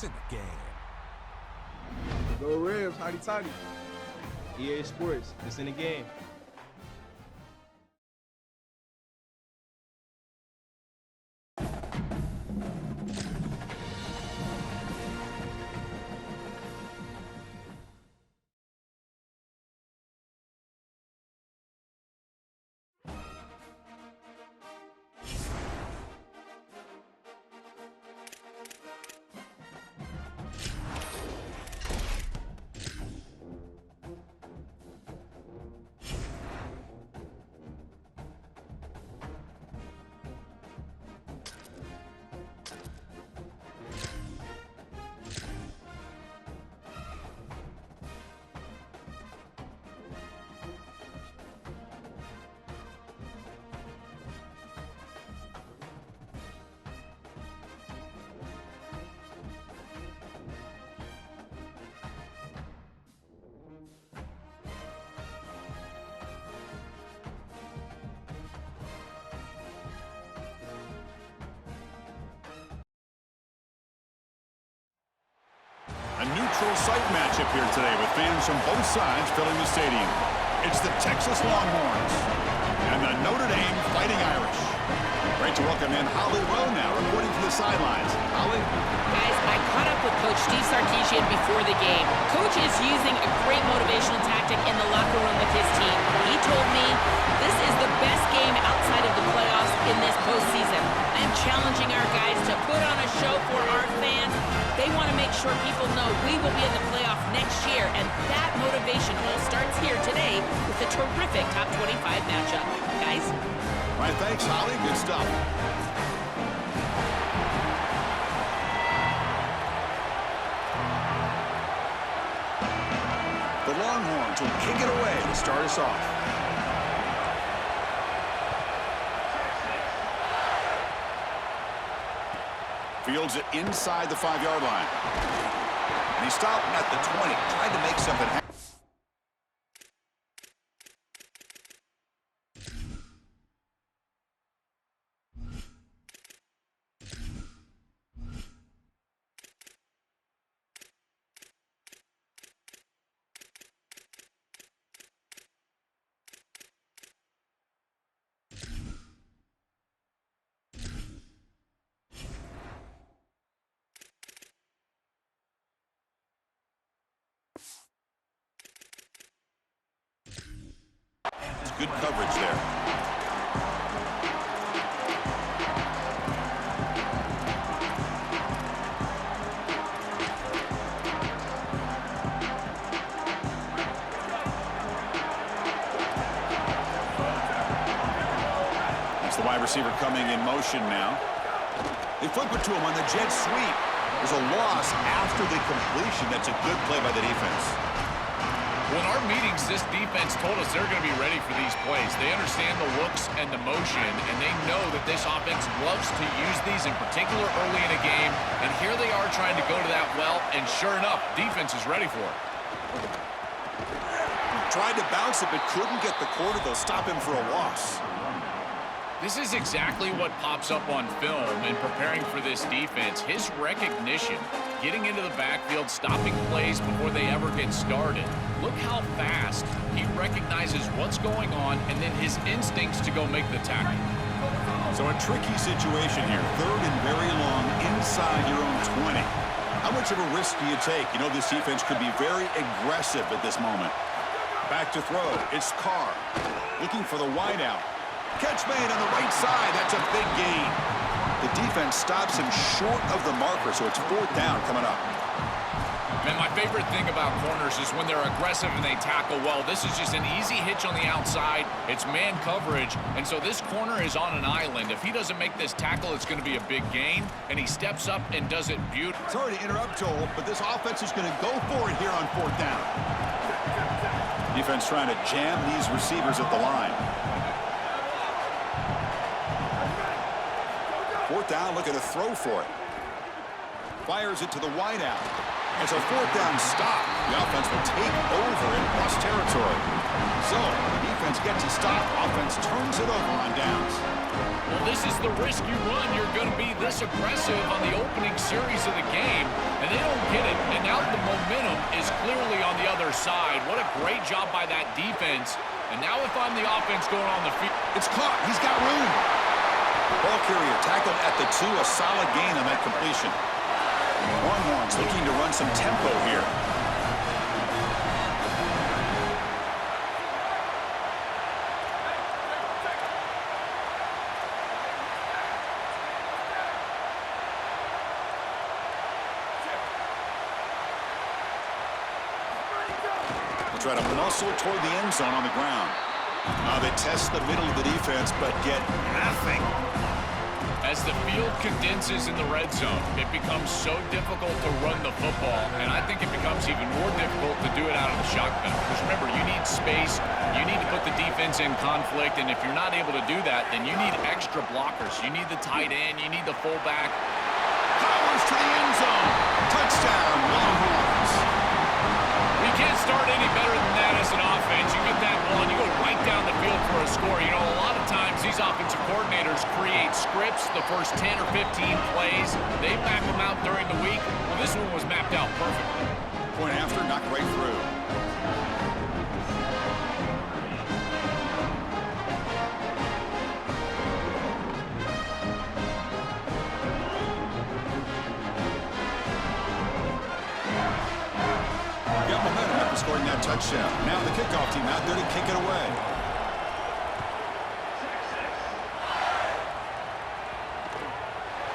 It's in the game. Go Rams, hotty toddy. EA Sports, it's in the game. A neutral site matchup here today with fans from both sides filling the stadium. It's the Texas Longhorns and the Notre Dame Fighting Irish. Great to welcome in Holly Rowe now, reporting from the sidelines. Holly? Guys, I caught up with Coach Steve Sarkisian before the game. Coach is using a great motivational tactic in the locker room with his team. He told me this is the best game outside of the playoffs in this postseason. I am challenging our guys to put on a show for our fans. They want to make sure people know we will be in the playoff next year, and that motivation all starts here today with a terrific top 25 matchup. Guys? All right, thanks, Holly. Good stuff. The Longhorns will kick it away to start us off. Fields it inside the 5-yard line. And he stopped at the 20, trying to make something happen. Good coverage there. That's the wide receiver coming in motion now. They flip it to him on the jet sweep. There's a loss after the completion. That's a good play by the defense. Well, in our meetings, this defense told us they're going to be ready for these plays. They understand the looks and the motion, and they know that this offense loves to use these, in particular early in a game. And here they are trying to go to that well, and sure enough, defense is ready for it. Tried to bounce it, but couldn't get the quarter. They'll stop him for a loss. This is exactly what pops up on film in preparing for this defense. His recognition, getting into the backfield, stopping plays before they ever get started. Look how fast he recognizes what's going on, and then his instincts to go make the tackle. So a tricky situation here. 3rd and very long inside your own 20. How much of a risk do you take? You know, this defense could be very aggressive at this moment. Back to throw. It's Carr looking for the wideout. Catch made on the right side. That's a big gain. The defense stops him short of the marker, so it's 4th down coming up. Man, my favorite thing about corners is when they're aggressive and they tackle well. This is just an easy hitch on the outside. It's man coverage, and so this corner is on an island. If he doesn't make this tackle, it's going to be a big gain, and he steps up and does it beautifully. Sorry to interrupt, Joel, but this offense is going to go for it here on 4th down. Defense trying to jam these receivers at the line. 4th down, looking to throw for it. Fires it to the wideout. It's a 4th down stop. The offense will take over in plus territory. So, the defense gets a stop. Offense turns it over on downs. Well, this is the risk you run. You're going to be this aggressive on the opening series of the game, and they don't get it. And now the momentum is clearly on the other side. What a great job by that defense. And now if I'm the offense going on the field. It's caught. He's got room. Ball carrier tackled at the 2. A solid gain on that completion. Longhorns looking to run some tempo here. Try to muscle toward the end zone on the ground. Now they test the middle of the defense, but get nothing. As the field condenses in the red zone, it becomes so difficult to run the football, and I think it becomes even more difficult to do it out of the shotgun. Because remember, you need space, you need to put the defense in conflict, and if you're not able to do that, then you need extra blockers. You need the tight end, you need the fullback. Powers to the end zone. Touchdown, Longhorns. We can't start any better than that as an offense. You get that ball and you go right down the field for a score. You know, a lot of times these offensive coordinators create scripts the first 10 or 15 plays. They map them out during the week. Well, this one was mapped out perfectly. Point after, knocked right through. Scoring that touchdown. Now the kickoff team out there to kick it away.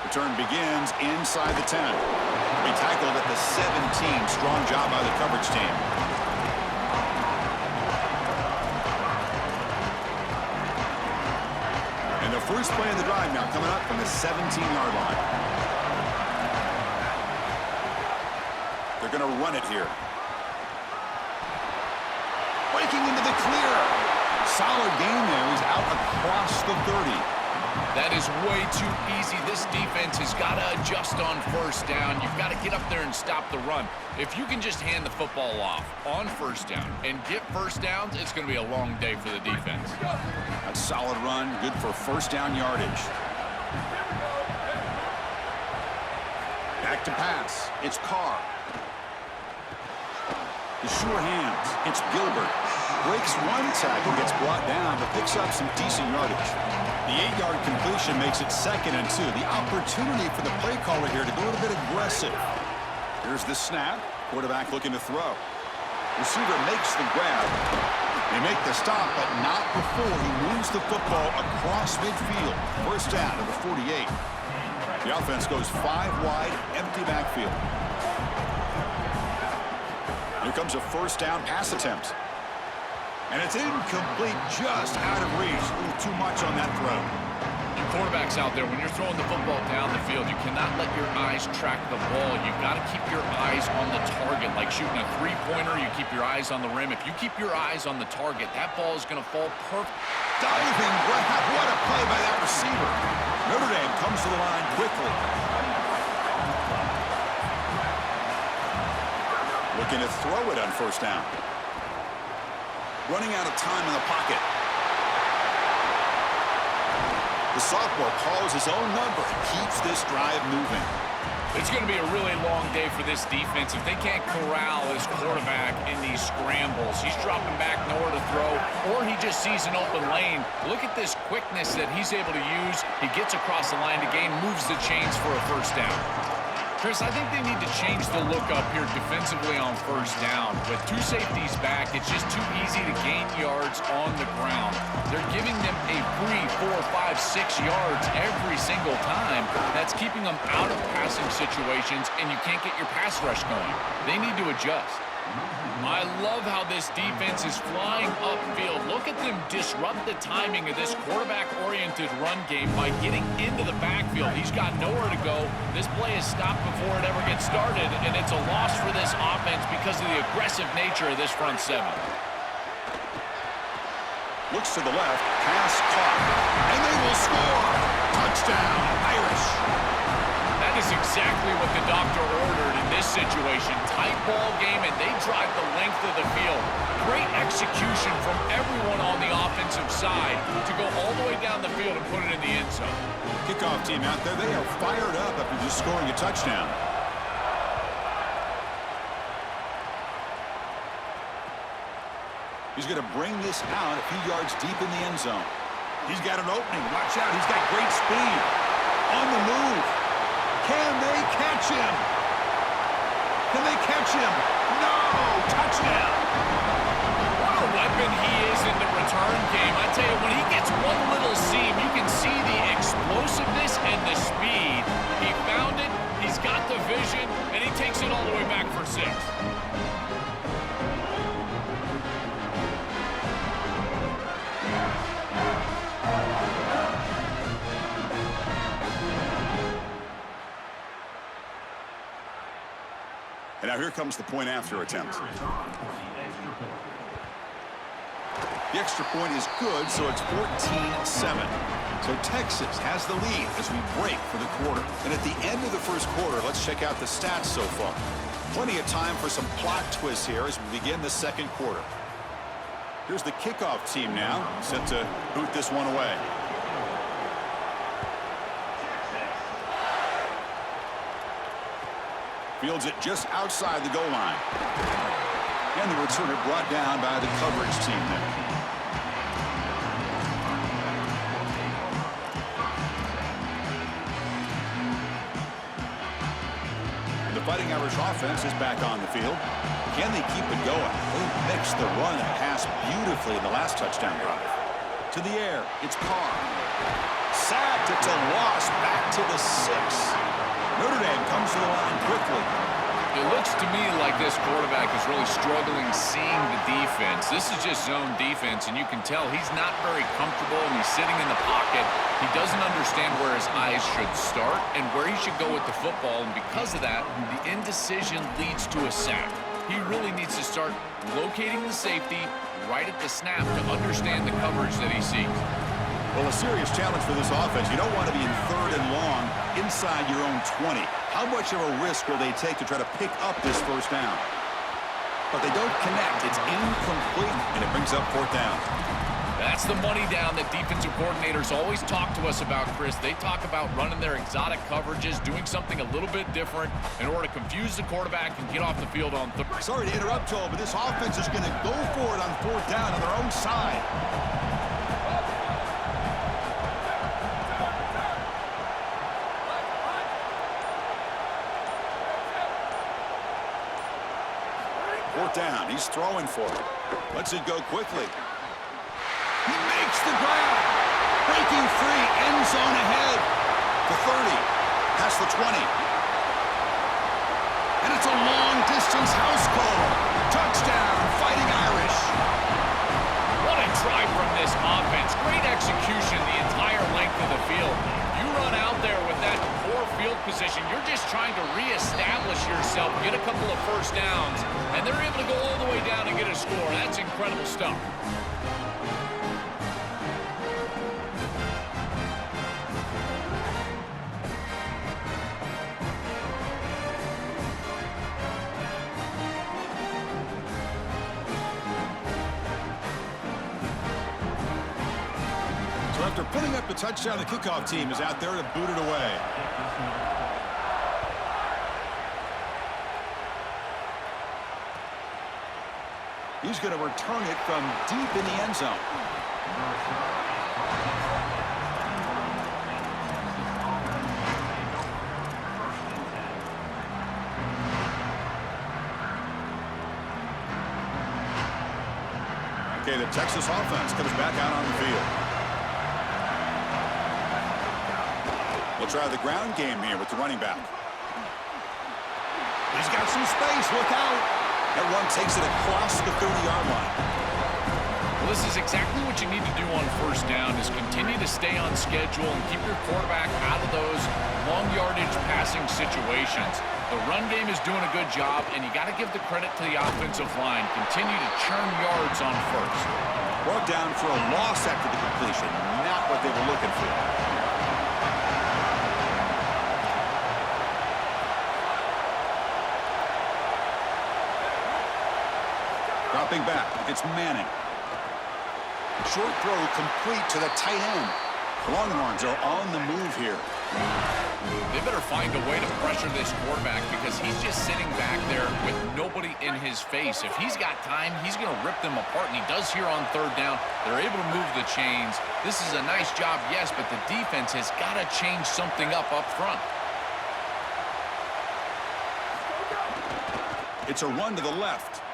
Return begins inside the 10. Be tackled at the 17. Strong job by the coverage team. And the first play of the drive now coming up from the 17-yard line. They're going to run it here. Breaking into the clear. Solid gain there. He's out across the 30. That is way too easy. This defense has got to adjust on first down. You've got to get up there and stop the run. If you can just hand the football off on first down and get first downs, it's going to be a long day for the defense. A solid run, good for first down yardage. Back to pass. It's Carr. The sure hands. It's Gilbert. Breaks one tackle, gets brought down, but picks up some decent yardage. The 8-yard completion makes it 2nd and 2. The opportunity for the play caller here to go a little bit aggressive. Here's the snap. Quarterback looking to throw. Receiver makes the grab. They make the stop, but not before he moves the football across midfield. First down to the 48. The offense goes 5 wide, empty backfield. Here comes a first down pass attempt. And it's incomplete, just out of reach. A little too much on that throw. Your quarterback's out there. When you're throwing the football down the field, you cannot let your eyes track the ball. You've got to keep your eyes on the target. Like shooting a three-pointer, you keep your eyes on the rim. If you keep your eyes on the target, that ball is going to fall perfect. Diving grab. What a play by that receiver. Notre Dame comes to the line quickly. Looking to throw it on first down. Running out of time in the pocket. The sophomore calls his own number and keeps this drive moving. It's going to be a really long day for this defense. If they can't corral his quarterback in these scrambles, he's dropping back nowhere to throw, or he just sees an open lane. Look at this quickness that he's able to use. He gets across the line to gain, moves the chains for a first down. Chris, I think they need to change the look up here defensively on first down. With 2 safeties back, it's just too easy to gain yards on the ground. They're giving them a free 4, 5, 6 yards every single time. That's keeping them out of passing situations, and you can't get your pass rush going. They need to adjust. I love how this defense is flying upfield. Look at them disrupt the timing of this quarterback-oriented run game by getting into the backfield. He's got nowhere to go. This play is stopped before it ever gets started, and it's a loss for this offense because of the aggressive nature of this front seven. Looks to the left, pass caught, and they will score. Touchdown, Irish. That is is exactly what the doctor ordered in this situation. Tight ball game, and they drive the length of the field. Great execution from everyone on the offensive side to go all the way down the field and put it in the end zone. Kickoff team out there, they are fired up after just scoring a touchdown. He's going to bring this out a few yards deep in the end zone. He's got an opening. Watch out. He's got great speed. On the move. Can they catch him? Can they catch him? No! Touchdown! What a weapon he is in the return game. I tell you, when he gets one little seam, you can see the explosiveness and the speed. He found it, he's got the vision, and he takes it all the way back for 6. And now here comes the point after attempt. The extra point is good, so it's 14-7. So Texas has the lead as we break for the quarter. And at the end of the first quarter, let's check out the stats so far. Plenty of time for some plot twists here as we begin the second quarter. Here's the kickoff team now, set to boot this one away. Fields it just outside the goal line. And the returner brought down by the coverage team there. The Fighting Irish offense is back on the field. Can they keep it going? They mixed the run and pass beautifully in the last touchdown drive. To the air, it's Carr. Sacked, it's a loss, back to the 6. Notre Dame comes to the line quickly. It looks to me like this quarterback is really struggling seeing the defense. This is just zone defense, and you can tell he's not very comfortable, and he's sitting in the pocket. He doesn't understand where his eyes should start and where he should go with the football, and because of that, the indecision leads to a sack. He really needs to start locating the safety right at the snap to understand the coverage that he seeks. Well, a serious challenge for this offense. You don't want to be in 3rd and long inside your own 20. How much of a risk will they take to try to pick up this first down? But they don't connect. It's incomplete, and it brings up 4th down. That's the money down that defensive coordinators always talk to us about, Chris. They talk about running their exotic coverages, doing something a little bit different in order to confuse the quarterback and get off the field on 3rd. Sorry to interrupt, Joel, but this offense is going to go for it on 4th down on their own side. Down. He's throwing for it. Lets it go quickly. He makes the grab. Breaking free. End zone ahead. The 30. Past the 20. And it's a long-distance house call. Touchdown, Fighting Irish. What a drive from this offense. Great execution the entire length of the field. You run out there with that poor field position. You're just trying to reestablish yourself, get a couple of first downs, and they're able to go all the way down and get a score. That's incredible stuff. So after putting up the touchdown, the kickoff team is out there to boot it away. He's going to return it from deep in the end zone. Okay, the Texas offense comes back out on the field. We'll try the ground game here with the running back. He's got some space. Look out. That run takes it across the 30-yard line. Well, this is exactly what you need to do on first down is continue to stay on schedule and keep your quarterback out of those long yardage passing situations. The run game is doing a good job, and you got to give the credit to the offensive line. Continue to churn yards on first. Brought down for a loss after the completion. Not what they were looking for. Dropping back, it's Manning. Short throw complete to the tight end. Longhorns are on the move here. They better find a way to pressure this quarterback because he's just sitting back there with nobody in his face. If he's got time, he's going to rip them apart, and he does here on third down. They're able to move the chains. This is a nice job, yes, but the defense has got to change something up front. It's a run to the left.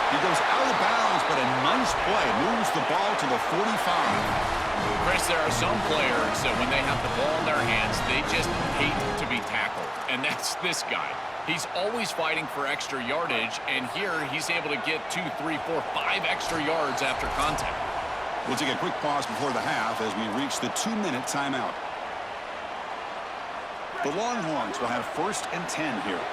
He goes out of bounds, but a nice play moves the ball to the 45. Chris, there are some players that when they have the ball in their hands, they just hate to be tackled. And that's this guy. He's always fighting for extra yardage, and here he's able to get 2, 3, 4, 5 extra yards after contact. We'll take a quick pause before the half as we reach the 2-minute timeout. The Longhorns will have 1st and 10 here.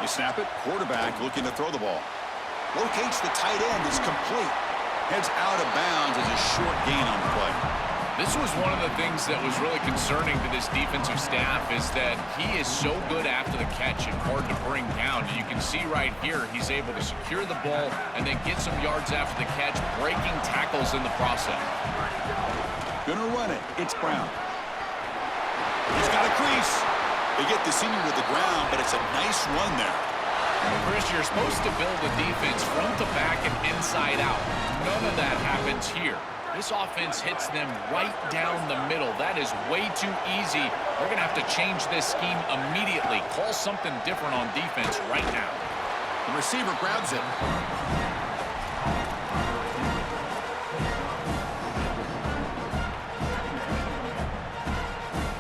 You snap it, quarterback looking to throw the ball. Locates the tight end, is complete. Heads out of bounds as a short gain on the play. This was one of the things that was really concerning to this defensive staff is that he is so good after the catch and hard to bring down. And you can see right here, he's able to secure the ball and then get some yards after the catch, breaking tackles in the process. Gonna run it. It's Brown. He's got a crease. They get the senior to the ground, but it's a nice run there. Chris, you're supposed to build a defense front to back and inside out. None of that happens here. This offense hits them right down the middle. That is way too easy. We're going to have to change this scheme immediately. Call something different on defense right now. The receiver grabs it.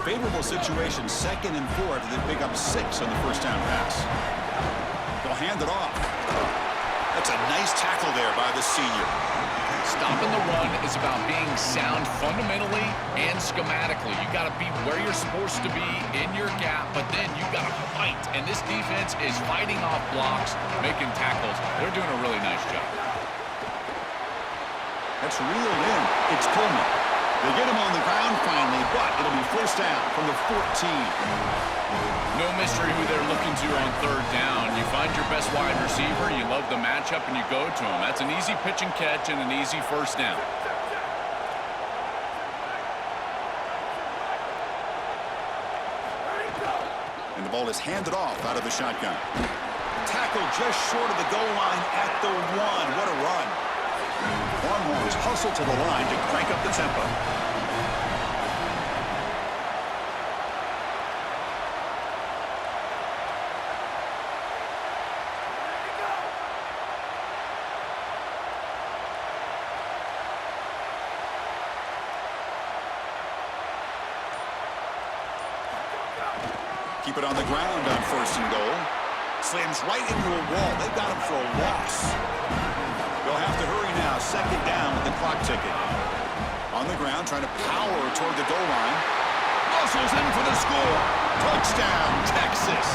Favorable situation, 2nd and 4 after they pick up 6 on the first down pass. They'll hand it off. That's a nice tackle there by the senior. Stopping the run is about being sound fundamentally and schematically. You got to be where you're supposed to be in your gap, but then you got to fight. And this defense is fighting off blocks, making tackles. They're doing a really nice job. That's reeled in. It's Coleman. They get him on the ground finally, but it'll be 1st down from the 14. No mystery who they're looking to on third down. You find your best wide receiver, you love the matchup, and you go to him. That's an easy pitch and catch and an easy 1st down. And the ball is handed off out of the shotgun. Tackle just short of the goal line at the 1. What a run. Longhorns hustle to the line to crank up the tempo. Keep it on the ground on 1st and goal. Slams right into a wall. They've got him for a loss. They'll have to hurry now. 2nd down with the clock ticking. On the ground, trying to power toward the goal line. Muscles in for the score. Touchdown, Texas.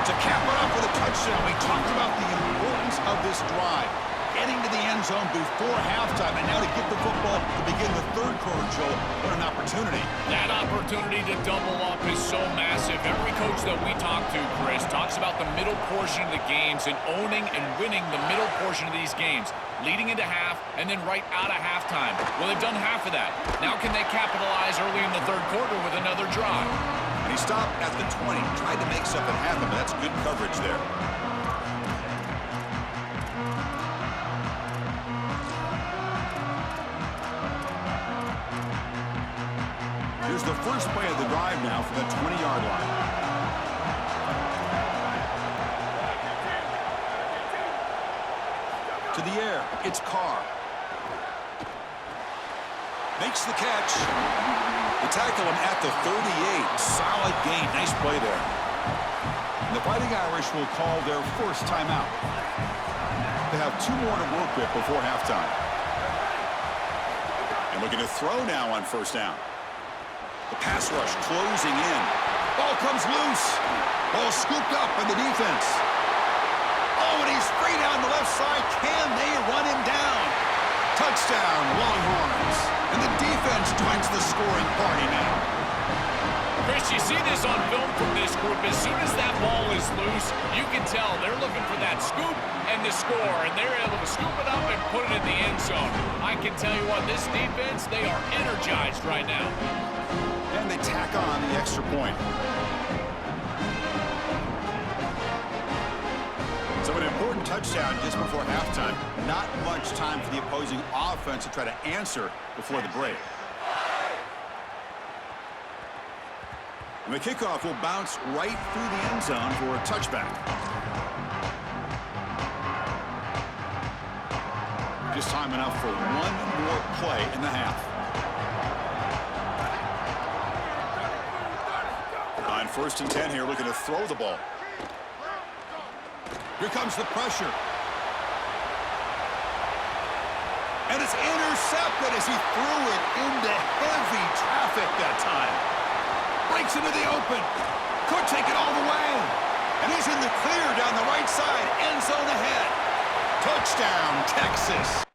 To cap it up with a touchdown, we talked about the importance of this drive. Getting to the end zone before halftime, and now to get the football to begin the 3rd quarter, Joel. What an opportunity. That opportunity to double up is so massive. Every coach that we talk to, Chris, talks about the middle portion of the games and owning and winning the middle portion of these games, leading into half and then right out of halftime. Well, they've done half of that. Now can they capitalize early in the 3rd quarter with another drive? And he stopped at the 20, tried to make something happen, but that's good coverage there. Here's the first play of the drive now from the 20-yard line. To the air, it's Carr. Makes the catch. They tackle him at the 38. Solid gain. Nice play there. And the Fighting Irish will call their first timeout. They have 2 more to work with before halftime. And looking to throw now on 1st down. The pass rush closing in. Ball comes loose. Ball scooped up by the defense. Oh, and he's free down the left side. Can they run him down? Touchdown, Longhorns. And the defense joins the scoring party now. Chris, you see this on film from this group. As soon as that ball is loose, you can tell they're looking for that scoop and the score, and they're able to scoop it up and put it in the end zone. I can tell you what, this defense, they are energized right now. And they tack on the extra point. So an important touchdown just before halftime. Not much time for the opposing offense to try to answer before the break. And the kickoff will bounce right through the end zone for a touchback. Just time enough for one more play in the half. On 1st and 10 here, looking to throw the ball. Here comes the pressure. And it's intercepted as he threw it into heavy traffic that time. Breaks into the open. Could take it all the way. And he's in the clear down the right side. End zone ahead. Touchdown, Texas.